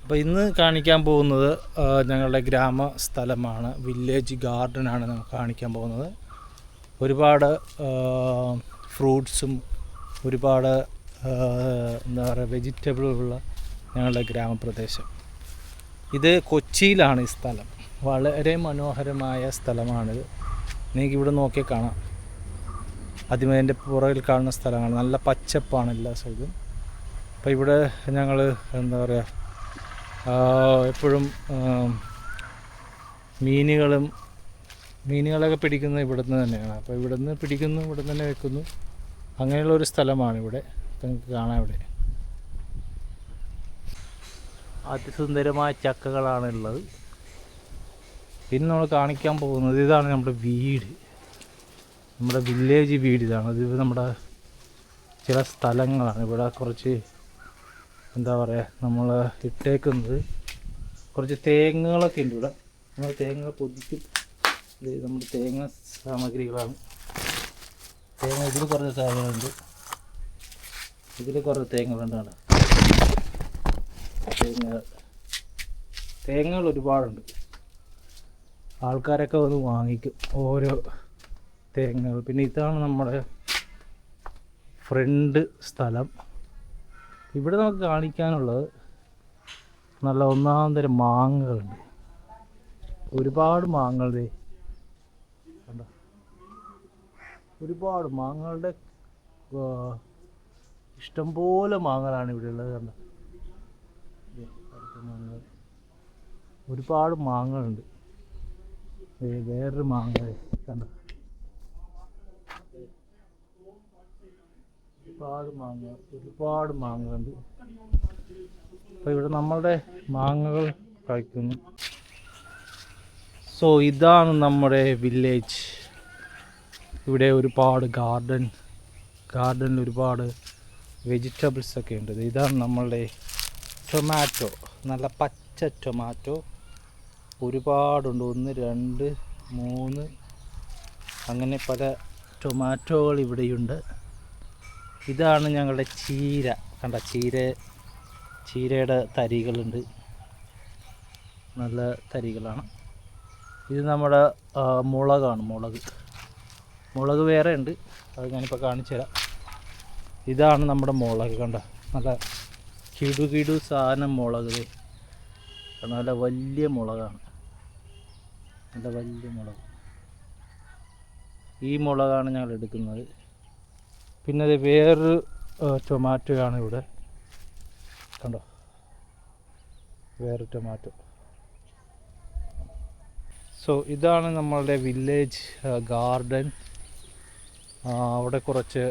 അപ്പോൾ ഇന്ന് കാണിക്കാൻ പോകുന്നത് ഞങ്ങളുടെ ഗ്രാമ സ്ഥലമാണ്, വില്ലേജ് ഗാർഡനാണ് നമുക്ക് കാണിക്കാൻ പോകുന്നത്. ഒരുപാട് ഫ്രൂട്ട്സും ഒരുപാട് എന്താ പറയുക വെജിറ്റബിളുള്ള ഞങ്ങളുടെ ഗ്രാമപ്രദേശം. ഇത് കൊച്ചിയിലാണ് ഈ സ്ഥലം. വളരെ മനോഹരമായ സ്ഥലമാണിത്. നിങ്ങൾക്ക് ഇവിടെ നോക്കിയാൽ കാണാം. ആദ്യമേ എൻ്റെ പുറകിൽ കാണുന്ന സ്ഥലമാണ്. നല്ല പച്ചപ്പാണ് എല്ലാ സ്ഥലത്തും. അപ്പോൾ ഇവിടെ ഞങ്ങൾ എന്താ പറയുക എപ്പോഴും മീനുകളൊക്കെ പിടിക്കുന്നത് ഇവിടുന്ന് തന്നെയാണ്. അപ്പോൾ ഇവിടുന്ന് പിടിക്കുന്നു, ഇവിടെ തന്നെ വെക്കുന്നു. അങ്ങനെയുള്ളൊരു സ്ഥലമാണ് ഇവിടെ. നിങ്ങൾക്ക് കാണാം ഇവിടെ അതിസുന്ദരമായ ചക്കകളാണ് ഉള്ളത്. പിന്നെ നമ്മൾ കാണിക്കാൻ പോകുന്നത് ഇതാണ് നമ്മുടെ വീട്, നമ്മുടെ വില്ലേജ് വീട് ഇതാണ്. ഇത് നമ്മുടെ ചില സ്ഥലങ്ങളാണ്. ഇവിടെ കുറച്ച് എന്താ പറയുക നമ്മൾ ഇട്ടേക്കുന്നത് കുറച്ച് തേങ്ങകളൊക്കെ ഉണ്ട് ഇവിടെ. നമ്മൾ തേങ്ങ പൊതിക്കും. ഇത് നമ്മുടെ തേങ്ങ സാമഗ്രികളാണ്. തേങ്ങ ഇതിൽ കുറച്ച് സാധനങ്ങളുണ്ട്, ഇതിൽ കുറച്ച് തേങ്ങകളുണ്ടാണ്. തേങ്ങകൾ ഒരുപാടുണ്ട്. ആൾക്കാരൊക്കെ വന്ന് വാങ്ങിക്കും ഓരോ തേങ്ങകൾ. പിന്നെ ഇതാണ് നമ്മുടെ ഫ്രണ്ട് സ്ഥലം. ഇവിടെ നമുക്ക് കാണിക്കാനുള്ളത് നല്ല ഒന്നാന്തരം മാങ്ങകളുണ്ട്. ഒരുപാട് മാങ്ങകൾ കണ്ടോ, ഒരുപാട് മാങ്ങകളുടെ ഇഷ്ടംപോലെ മാങ്ങകളാണ് ഇവിടെ ഉള്ളത്. കണ്ടോ, മാങ്ങകൾ, ഒരുപാട് മാങ്ങകളുണ്ട്. വേറൊരു മാങ്ങ കണ്ടോ, ഒരുപാട് മാങ്ങകളുണ്ട്. അപ്പോൾ ഇവിടെ നമ്മളുടെ മാങ്ങകൾ കഴിക്കുന്നു. സോ ഇതാണ് നമ്മുടെ വില്ലേജ്. ഇവിടെ ഒരുപാട് ഗാർഡനിൽ ഒരുപാട് വെജിറ്റബിൾസ് ഒക്കെ ഉണ്ട്. ഇതാണ് നമ്മളുടെ ടൊമാറ്റോ, നല്ല പച്ച ടൊമാറ്റോ ഒരുപാടുണ്ട്. 1, 2, 3 അങ്ങനെ പല ടൊമാറ്റോകൾ ഇവിടെയുണ്ട്. ഇതാണ് ഞങ്ങളുടെ ചീര. കണ്ട, ചീരയുടെ തരികളുണ്ട്, നല്ല തരികളാണ്. ഇത് നമ്മുടെ മുളകാണ്. മുളക് വേറെ ഉണ്ട്, അത് ഞാനിപ്പോൾ കാണിച്ചു തരാം. ഇതാണ് നമ്മുടെ മുളക്. കണ്ട, നല്ല കിടു സാധനം മുളക്. നല്ല വലിയ മുളകാണ്, നല്ല വലിയ മുളക്. ഈ മുളകാണ് ഞങ്ങൾ എടുക്കുന്നത്. പിന്നെ അത് വേറൊരു ടൊമാറ്റോയാണ് ഇവിടെ. കണ്ടോ, വേറെ ടൊമാറ്റോ. സോ ഇതാണ് നമ്മളുടെ വില്ലേജ് ഗാർഡൻ. അവിടെ കുറച്ച്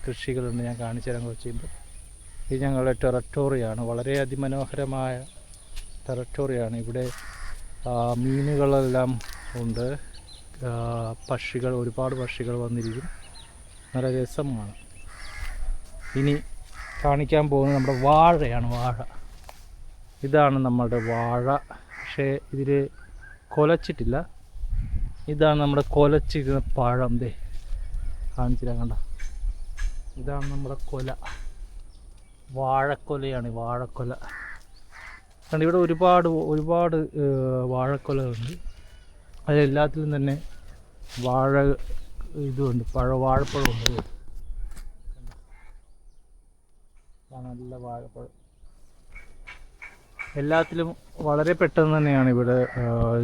കൃഷികളുണ്ട്, ഞാൻ കാണിച്ചു തരാൻ കുറച്ച് കഴിയുമ്പോൾ. ഇത് ഞങ്ങളുടെ ടെറട്ടോറിയാണ്, വളരെ അതിമനോഹരമായ ടെറട്ടോറിയാണ്. ഇവിടെ മീനുകളെല്ലാം ഉണ്ട്, ഒരുപാട് പക്ഷികൾ വന്നിരിക്കും. നല്ല രസമാണ്. ഇനി കാണിക്കാൻ പോകുന്നത് നമ്മുടെ വാഴയാണ്. ഇതാണ് നമ്മളുടെ വാഴ. പക്ഷേ ഇതിൽ കൊലച്ചിട്ടില്ല. ഇതാണ് നമ്മുടെ കൊലച്ചിരുന്ന പഴം. കാണിച്ചില്ല, കണ്ട, ഇതാണ് നമ്മുടെ വാഴക്കൊലയാണ്. വാഴക്കൊല കണ്ട, ഇവിടെ ഒരുപാട് വാഴക്കൊലകളുണ്ട്. അതിലെല്ലാത്തിലും തന്നെ ഇതുണ്ട്, വാഴപ്പഴമുണ്ട്. നല്ല വാഴപ്പഴം എല്ലാത്തിലും വളരെ പെട്ടെന്ന് തന്നെയാണ് ഇവിടെ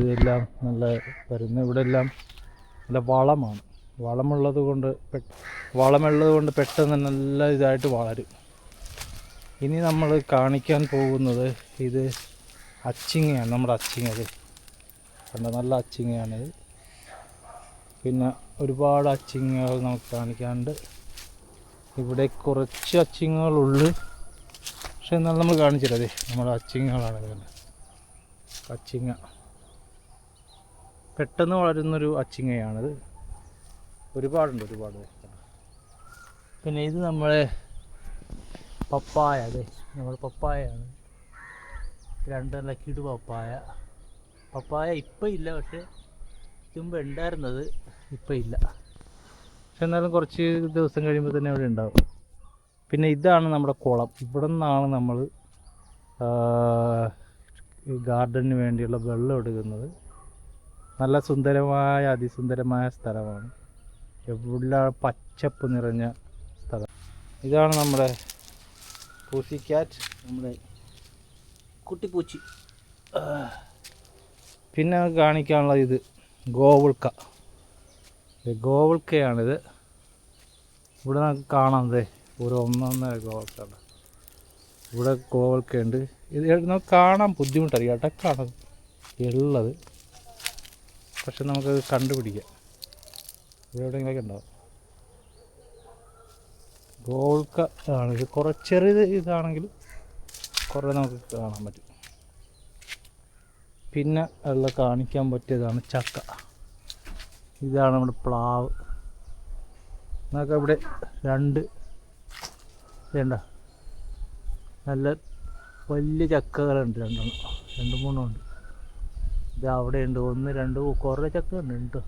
ഇതെല്ലാം നല്ല വരുന്നത്. ഇവിടെ എല്ലാം നല്ല വളമുള്ളത് കൊണ്ട് പെട്ടെന്ന് നല്ല ഇതായിട്ട് വളരും. ഇനി നമ്മൾ കാണിക്കാൻ പോകുന്നത് ഇത് അച്ചിങ്ങയാണ്. നമ്മുടെ അച്ചിങ്ങ കണ്ട, നല്ല അച്ചിങ്ങയാണിത്. പിന്നെ ഒരുപാട് അച്ചിങ്ങകൾ നമുക്ക് കാണിക്കാനുണ്ട്. ഇവിടെ കുറച്ച് അച്ചിങ്ങകളുള്ളു, പക്ഷെ എന്നാലും നമ്മൾ കാണിച്ചില്ലേ, നമ്മുടെ അച്ചിങ്ങകളാണ്. അച്ചിങ്ങ പെട്ടെന്ന് വളരുന്നൊരു അച്ചിങ്ങയാണിത്. ഒരുപാട്. പിന്നെ ഇത് നമ്മളെ പപ്പായ. നമ്മുടെ പപ്പായയാണ്. 2 കിടു പപ്പായ ഇപ്പം ഇല്ല, പക്ഷെ മുമ്പ് ഉണ്ടായിരുന്നത് ഇപ്പം ഇല്ല. പക്ഷെ എന്നാലും കുറച്ച് ദിവസം കഴിയുമ്പോൾ തന്നെ അവിടെ ഉണ്ടാവും. പിന്നെ ഇതാണ് നമ്മുടെ കുളം. ഇവിടെ നിന്നാണ് നമ്മൾ ഈ ഗാർഡന് വേണ്ടിയുള്ള വെള്ളം എടുക്കുന്നത്. നല്ല സുന്ദരമായ അതിസുന്ദരമായ സ്ഥലമാണ്. എവിടെ പച്ചപ്പ് നിറഞ്ഞ സ്ഥലം. ഇതാണ് നമ്മുടെ പൂസി ക്യാറ്റ്, നമ്മുടെ കുട്ടിപ്പൂച്ചി. പിന്നെ കാണിക്കാനുള്ളത് ഇത് ഗോവുൾക്ക. ഗോവുൾക്കയാണിത്. ഇവിടെ നമുക്ക് കാണാതെ ഒരു ഒന്നൊന്നര ഗോവുൾക്കയുണ്ട്. ഇവിടെ ഗോവുൾക്കയുണ്ട്. ഇത് നമുക്ക് കാണാൻ ബുദ്ധിമുട്ടറിയാം, ഇടക്കാണ് ഉള്ളത്. പക്ഷെ നമുക്കത് കണ്ടുപിടിക്കാം. ഇവിടെ എവിടെയെങ്കിലൊക്കെ ഉണ്ടാവും. ഗോവുൾക്ക ആണ് ഇത്. കുറേ ചെറിയത് ഇതാണെങ്കിലും കുറേ നമുക്ക് കാണാൻ പറ്റും. പിന്നെ ഉള്ള കാണിക്കാൻ പറ്റിയതാണ് ചക്ക. ഇതാണ് നമ്മുടെ പ്ലാവ്. നമുക്ക് ഇവിടെ രണ്ട് വേണ്ട നല്ല വലിയ ചക്കകളുണ്ട്. രണ്ട് മൂന്നുണ്ട്. ഇത് അവിടെ ഉണ്ട്. ഒന്ന് രണ്ട് കുറേ ചക്ക ഉണ്ട് കേട്ടോ.